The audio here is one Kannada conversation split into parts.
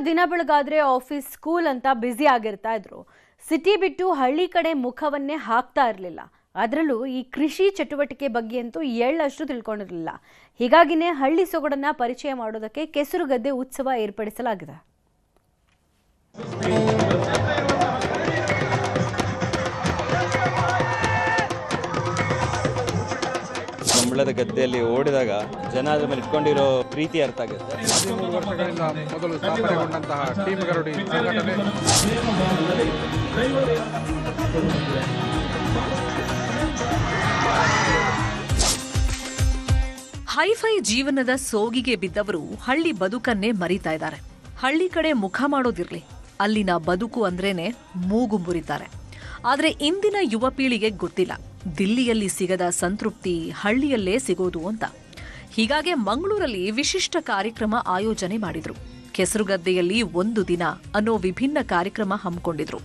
ದಿನ ಬೆಳಗಾದ್ರೆ ಆಫೀಸ್ ಸ್ಕೂಲ್ ಅಂತ ಬ್ಯುಸಿ ಆಗಿರ್ತಾ ಇದ್ರು. ಸಿಟಿ ಬಿಟ್ಟು ಹಳ್ಳಿ ಕಡೆ ಮುಖವನ್ನೇ ಹಾಕ್ತಾ ಇರಲಿಲ್ಲ. ಅದರಲ್ಲೂ ಈ ಕೃಷಿ ಚಟುವಟಿಕೆ ಬಗ್ಗೆ ಅಂತೂ ಎಳ್ಳಷ್ಟು ತಿಳ್ಕೊಂಡಿರಲಿಲ್ಲ. ಹೀಗಾಗಿನೇ ಹಳ್ಳಿ ಸೊಗಡನ್ನ ಪರಿಚಯ ಮಾಡೋದಕ್ಕೆ ಕೆಸರುಗದ್ದೆ ಉತ್ಸವ ಏರ್ಪಡಿಸಲಾಗಿದೆ. ಕಂಬಳದ ಗದ್ದೆಯಲ್ಲಿ ಓಡಿದಾಗ ಜನ ಅದರ ಮೇಲೆ ಇಟ್ಕೊಂಡಿರೋ ಪ್ರೀತಿ ಅರ್ಥ ಆಗುತ್ತೆ. 13 ವರ್ಷಗಳಿಂದ ಮೊದಲು ಸ್ಥಾಪನೆಗೊಂಡಂತಹ ಟೀಮ್ ಗರುಡಿ ಸಂಘಟನೆ ಹೈಫೈ ಜೀವನದ ಸೋಗಿಗೆ ಬಿದ್ದವರು ಹಳ್ಳಿ ಬದುಕನ್ನೇ ಮರೀತಾ ಇದ್ದಾರೆ. ಹಳ್ಳಿ ಕಡೆ ಮುಖ ಮಾಡೋದಿರ್ಲಿ, ಅಲ್ಲಿನ ಬದುಕು ಅಂದ್ರೇನೆ ಮೂಗು ಮುರಿತಾರೆ. ಆದರೆ ಇಂದಿನ ಯುವ ಪೀಳಿಗೆ ಗೊತ್ತಿಲ್ಲ, ದಿಲ್ಲಿಯಲ್ಲಿ ಸಿಗದ ಸಂತೃಪ್ತಿ ಹಳ್ಳಿಯಲ್ಲೇ ಸಿಗೋದು ಅಂತ. ಹೀಗಾಗಿ ಮಂಗಳೂರಲ್ಲಿ ವಿಶಿಷ್ಟ ಕಾರ್ಯಕ್ರಮ ಆಯೋಜನೆ ಮಾಡಿದ್ರು. ಕೆಸರುಗದ್ದೆಯಲ್ಲಿ ಒಂದು ದಿನ ಅನ್ನೋ ವಿಭಿನ್ನ ಕಾರ್ಯಕ್ರಮ ಹಮ್ಮಿಕೊಂಡಿದ್ರು.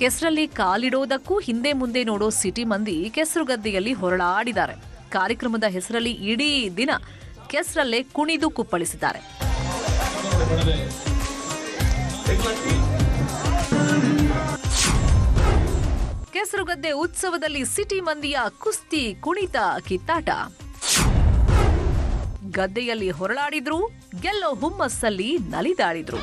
ಕೆಸರಲ್ಲಿ ಕಾಲಿಡೋದಕ್ಕೂ ಹಿಂದೆ ಮುಂದೆ ನೋಡೋ ಸಿಟಿ ಮಂದಿ ಕೆಸರುಗದ್ದೆಯಲ್ಲಿ ಹೊರಳಾಡಿದ್ದಾರೆ. ಕಾರ್ಯಕ್ರಮದ ಹೆಸರಲ್ಲಿ ಇಡೀ ದಿನ ಕೆಸರಲ್ಲೇ ಕುಣಿದು ಕುಪ್ಪಳಿಸಿದ್ದಾರೆ. ಕೆಸರುಗದ್ದೆ ಉತ್ಸವದಲ್ಲಿ ಸಿಟಿ ಮಂದಿಯ ಕುಸ್ತಿ, ಕುಣಿತ, ಕಿತ್ತಾಟ. ಗದ್ದೆಯಲ್ಲಿ ಹೊರಳಾಡಿದ್ರು, ಗೆಲ್ಲೋ ಹುಮ್ಮಸ್ಸಲ್ಲಿ ನಲಿದಾಡಿದ್ರು.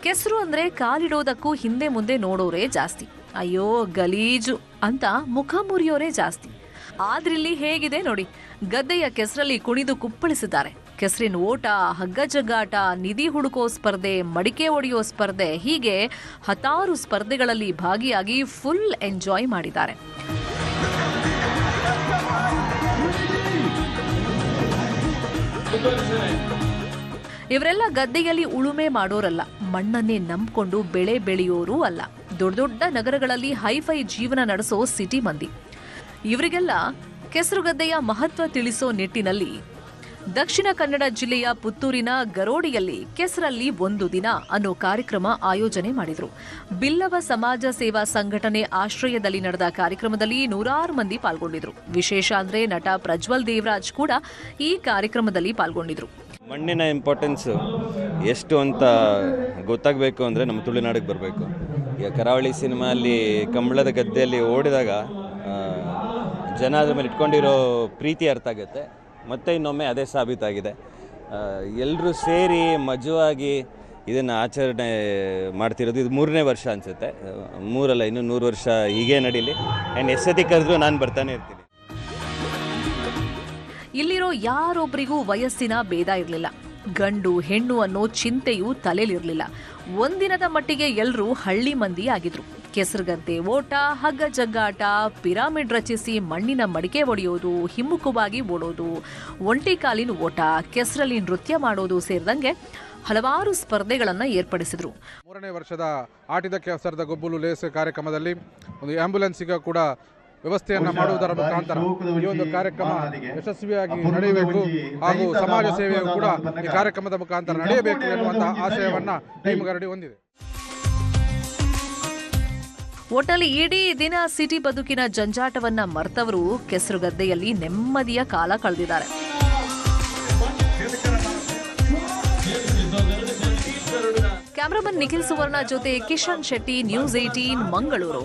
ಕೆಸರು ಅಂದ್ರೆ ಕಾಲಿಡೋದಕ್ಕೂ ಹಿಂದೆ ಮುಂದೆ ನೋಡೋರೇ ಜಾಸ್ತಿ. ಅಯ್ಯೋ ಗಲೀಜು ಅಂತ ಮುಖ ಮುರಿಯೋರೇ ಜಾಸ್ತಿ. ಆದ್ರಿಲ್ಲಿ ಹೇಗಿದೆ ನೋಡಿ, ಗದ್ದೆಯ ಕೆಸರಲ್ಲಿ ಕುಣಿದು ಕುಪ್ಪಳಿಸಿದ್ದಾರೆ. ಕೆಸರಿನ ಓಟ, ಹಗ್ಗ ಜಗ್ಗಾಟ, ನಿಧಿ ಹುಡುಕೋ ಸ್ಪರ್ಧೆ, ಮಡಿಕೆ ಒಡೆಯೋ ಸ್ಪರ್ಧೆ, ಹೀಗೆ 10 ಸ್ಪರ್ಧೆಗಳಲ್ಲಿ ಭಾಗಿಯಾಗಿ ಫುಲ್ ಎಂಜಾಯ್ ಮಾಡಿದ್ದಾರೆ. ಇವರೆಲ್ಲ ಗದ್ದೆಯಲ್ಲಿ ಉಳುಮೆ ಮಾಡೋರಲ್ಲ, ಮಣ್ಣನ್ನೇ ನಂಬಿಕೊಂಡು ಬೆಳೆ ಬೆಳೆಯೋರೂ ಅಲ್ಲ. ದೊಡ್ಡ ದೊಡ್ಡ ನಗರಗಳಲ್ಲಿ ಹೈಫೈ ಜೀವನ ನಡೆಸೋ ಸಿಟಿ ಮಂದಿ. ಇವರಿಗೆಲ್ಲ ಕೆಸರುಗದ್ದೆಯ ಮಹತ್ವ ತಿಳಿಸೋ ನಿಟ್ಟಿನಲ್ಲಿ ದಕ್ಷಿಣ ಕನ್ನಡ ಜಿಲ್ಲೆಯ ಪುತ್ತೂರಿನ ಗರೋಡಿಯಲ್ಲಿ ಕೆಸರಲ್ಲಿ ಒಂದು ದಿನ ಅನ್ನೋ ಕಾರ್ಯಕ್ರಮ ಆಯೋಜನೆ ಮಾಡಿದ್ರು. ಬಿಲ್ಲವ ಸಮಾಜ ಸೇವಾ ಸಂಘಟನೆ ಆಶ್ರಯದಲ್ಲಿ ನಡೆದ ಕಾರ್ಯಕ್ರಮದಲ್ಲಿ 100 ಮಂದಿ ಪಾಲ್ಗೊಂಡಿದ್ರು. ವಿಶೇಷ ಅಂದ್ರೆ ನಟ ಪ್ರಜ್ವಲ್ ದೇವರಾಜ್ ಕೂಡ ಈ ಕಾರ್ಯಕ್ರಮದಲ್ಲಿ ಪಾಲ್ಗೊಂಡಿದ್ರು. ಮಣ್ಣಿನ ಇಂಪಾರ್ಟೆನ್ಸ್ ಎಷ್ಟು ಅಂತ ಗೊತ್ತಾಗಬೇಕು ಅಂದರೆ ನಮ್ಮ ತುಳುನಾಡಿಗೆ ಬರಬೇಕು. ಈಗ ಕರಾವಳಿ ಸಿನಿಮಾಲ್ಲಿ ಕಂಬಳದ ಗದ್ದೆಯಲ್ಲಿ ಓಡಿದಾಗ ಜನ ಅದರ ಮೇಲೆ ಇಟ್ಕೊಂಡಿರೋ ಪ್ರೀತಿ ಅರ್ಥ ಆಗುತ್ತೆ. ಮತ್ತೆ ಇನ್ನೊಮ್ಮೆ ಅದೇ ಸಾಬೀತಾಗಿದೆ. ಎಲ್ಲರೂ ಸೇರಿ ಮಜವಾಗಿ ಇದನ್ನು ಆಚರಣೆ ಮಾಡ್ತಿರೋದು ಇದು 3ನೇ ವರ್ಷ ಅನಿಸುತ್ತೆ. 3 ಅಲ್ಲ, ಇನ್ನೂ 100 ವರ್ಷ ಹೀಗೆ ನಡೀಲಿ. ಆ್ಯಂಡ್ ಎಷ್ಟೊತ್ತಿಗೆ ಕರೆದ್ರೂ ನಾನು ಬರ್ತಾನೆ ಇರ್ತೀನಿ. ಇಲ್ಲಿರೋ ಯಾರೊಬ್ಬರಿಗೂ ವಯಸ್ಸಿನ ಭೇದ ಇರಲಿಲ್ಲ. ಗಂಡು ಹೆಣ್ಣು ಅನ್ನೋ ಚಿಂತೆಯೂ ತಲೆಲಿರಲಿಲ್ಲ. ಒಂದಿನದ ಮಟ್ಟಿಗೆ ಎಲ್ಲರೂ ಹಳ್ಳಿ ಮಂದಿ ಆಗಿದ್ರು. ಕೆಸರುಗದ್ದೆ ಓಟ, ಹಗ್ಗ ಜಗ್ಗಾಟ, ಪಿರಾಮಿಡ್ ರಚಿಸಿ ಮಣ್ಣಿನ ಮಡಿಕೆ ಒಡೆಯೋದು, ಹಿಮ್ಮುಖವಾಗಿ ಓಡೋದು, ಒಂಟಿ ಕಾಲಿನ ಓಟ, ಕೆಸರಲ್ಲಿ ನೃತ್ಯ ಮಾಡೋದು ಸೇರಿದಂಗೆ ಹಲವಾರು ಸ್ಪರ್ಧೆಗಳನ್ನು ಏರ್ಪಡಿಸಿದ್ರು. 3ನೇ ವರ್ಷದ ಆಟಿದ ಕೆಸರದ ಗೊಬ್ಬಲು ಲೇಸ್ ಕಾರ್ಯಕ್ರಮದಲ್ಲಿ ಒಂದು ಆಂಬ್ಯುಲೆನ್ಸ್ಗೆ ಕೂಡ ವ್ಯವಸ್ಥೆಯನ್ನು ಮಾಡುವುದರ ಮುಖಾಂತರ ಈ ಒಂದು ಕಾರ್ಯಕ್ರಮ ಯಶಸ್ವಿಯಾಗಿ ನಡೆಯಬೇಕು ಹಾಗೂ ಸಮಾಜ ಸೇವೆಯು ಕೂಡ ಈ ಕಾರ್ಯಕ್ರಮದ ಮುಖಾಂತರ ನಡೆಯಬೇಕು ಎನ್ನುವಂತಹ ಆಶಯವನ್ನು ಟೀಮ್ ಗರಡಿ ಹೊಂದಿದೆ. ಒಟ್ಟಲ್ಲಿ ಇಡೀ ದಿನ ಸಿಟಿ ಬದುಕಿನ ಜಂಜಾಟವನ್ನ ಮರ್ತವರು ಕೆಸರುಗದ್ದೆಯಲ್ಲಿ ನೆಮ್ಮದಿಯ ಕಾಲ ಕಳೆದಿದ್ದಾರೆ. ಕ್ಯಾಮರಾಮನ್ ನಿಖಿಲ್ ಸುವರ್ಣ ಜೊತೆ ಕಿಶನ್ ಶೆಟ್ಟಿ, ನ್ಯೂಸ್ 18 ಮಂಗಳೂರು.